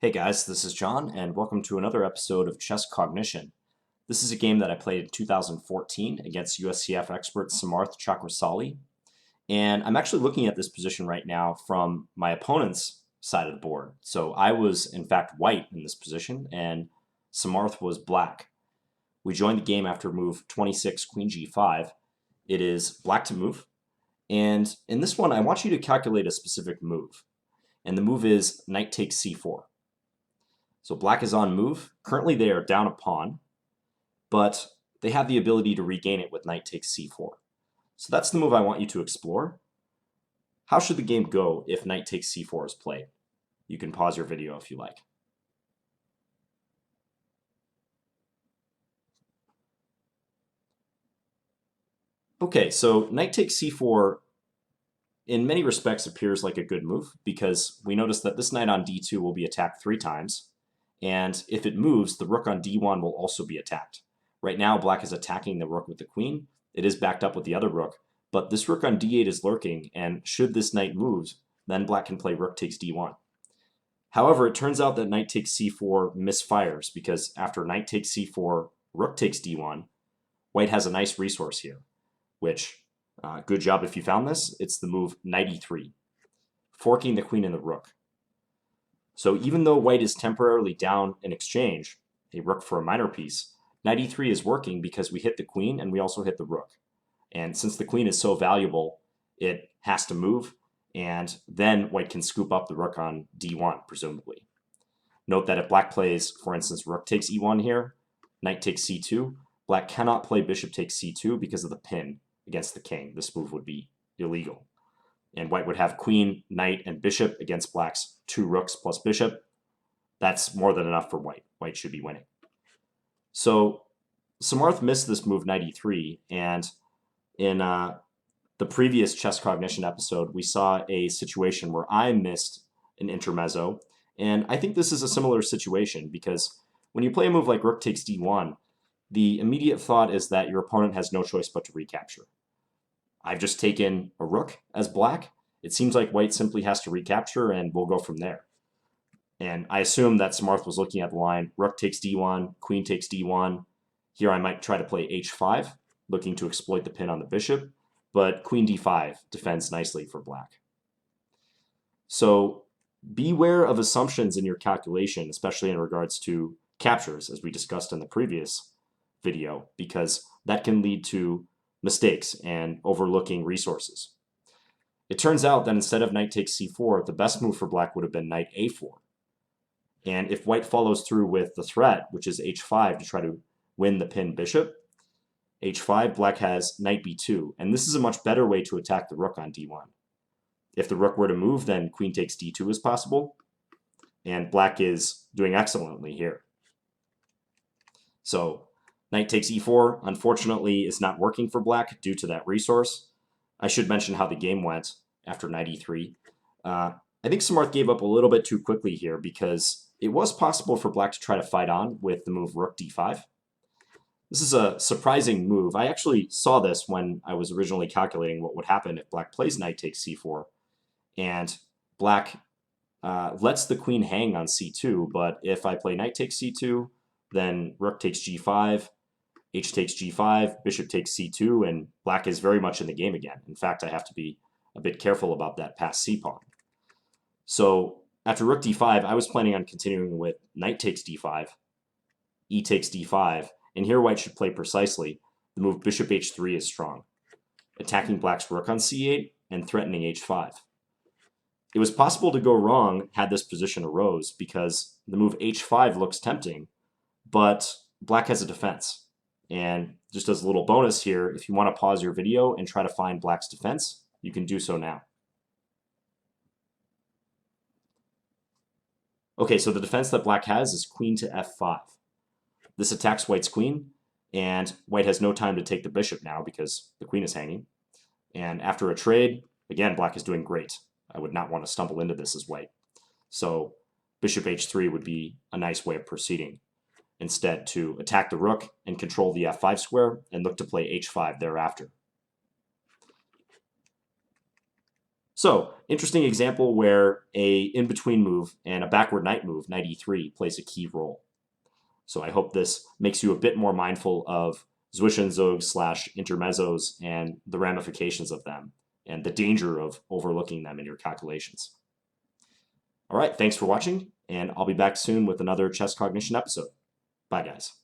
Hey guys, this is John, and welcome to another episode of Chess Cognition. This is a game that I played in 2014 against USCF expert Samarth Chakrasali, and I'm actually looking at this position right now from my opponent's side of the board. So I was, in fact, white in this position, and Samarth was black. We joined the game after move 26, Queen G5. It is black to move, and in this one, I want you to calculate a specific move, and the move is knight takes c4. So black is on move. Currently they are down a pawn, but they have the ability to regain it with knight takes c4. So that's the move I want you to explore. How should the game go if knight takes c4 is played? You can pause your video if you like. Okay, so knight takes c4 in many respects appears like a good move because we notice that this knight on d2 will be attacked 3 times. And if it moves, the rook on d1 will also be attacked. Right now, black is attacking the rook with the queen. It is backed up with the other rook, but this rook on d8 is lurking, and should this knight move, then black can play rook takes d1. However, it turns out that knight takes c4 misfires, because after knight takes c4, rook takes d1, white has a nice resource here, which, good job if you found this, it's the move knight e3, forking the queen and the rook. So even though white is temporarily down in exchange, a rook for a minor piece, knight e3 is working because we hit the queen and we also hit the rook. And since the queen is so valuable, it has to move, and then white can scoop up the rook on d1, presumably. Note that if black plays, for instance, rook takes e1 here, knight takes c2, black cannot play bishop takes c2 because of the pin against the king. This move would be illegal. And white would have queen, knight, and bishop against black's 2 rooks plus bishop. That's more than enough for white. White should be winning. So Samarth missed this move knight e3, and in the previous Chess Cognition episode, we saw a situation where I missed an intermezzo, and I think this is a similar situation because when you play a move like rook takes d1, the immediate thought is that your opponent has no choice but to recapture. I've just taken a rook as black. It seems like white simply has to recapture, and we'll go from there. And I assume that Samarth was looking at the line, rook takes d1, queen takes d1. Here I might try to play h5, looking to exploit the pin on the bishop, but queen d5 defends nicely for black. So beware of assumptions in your calculation, especially in regards to captures, as we discussed in the previous video, because that can lead to mistakes and overlooking resources. It turns out that instead of knight takes c4, the best move for black would have been knight a4. And if white follows through with the threat, which is h5 to try to win the pin bishop, h5, black has knight b2, and this is a much better way to attack the rook on d1. If the rook were to move, then queen takes d2 is possible, and black is doing excellently here. So knight takes e4, unfortunately, is not working for black due to that resource. I should mention how the game went after knight e3. I think Samarth gave up a little bit too quickly here because it was possible for black to try to fight on with the move rook d5. This is a surprising move. I actually saw this when I was originally calculating what would happen if black plays knight takes c4. And black lets the queen hang on c2, but if I play knight takes c2, then rook takes g5, h takes g5, bishop takes c2, and black is very much in the game again. In fact, I have to be a bit careful about that passed c-pawn. So after rook d5, I was planning on continuing with knight takes d5, e takes d5, and here white should play precisely. The move bishop h3 is strong, attacking black's rook on c8 and threatening h5. It was possible to go wrong had this position arose because the move h5 looks tempting, but black has a defense. And just as a little bonus here, if you want to pause your video and try to find black's defense, you can do so now. Okay, so the defense that black has is queen to f5. This attacks white's queen, and white has no time to take the bishop now because the queen is hanging. And after a trade, again, black is doing great. I would not want to stumble into this as white. So bishop h3 would be a nice way of proceeding. Instead, to attack the rook and control the f5 square and look to play h5 thereafter. So, interesting example where a in-between move and a backward knight move, knight e3, plays a key role. So I hope this makes you a bit more mindful of Zwischenzogs / intermezzos and the ramifications of them and the danger of overlooking them in your calculations. All right, thanks for watching, and I'll be back soon with another Chess Cognition episode. Bye, guys.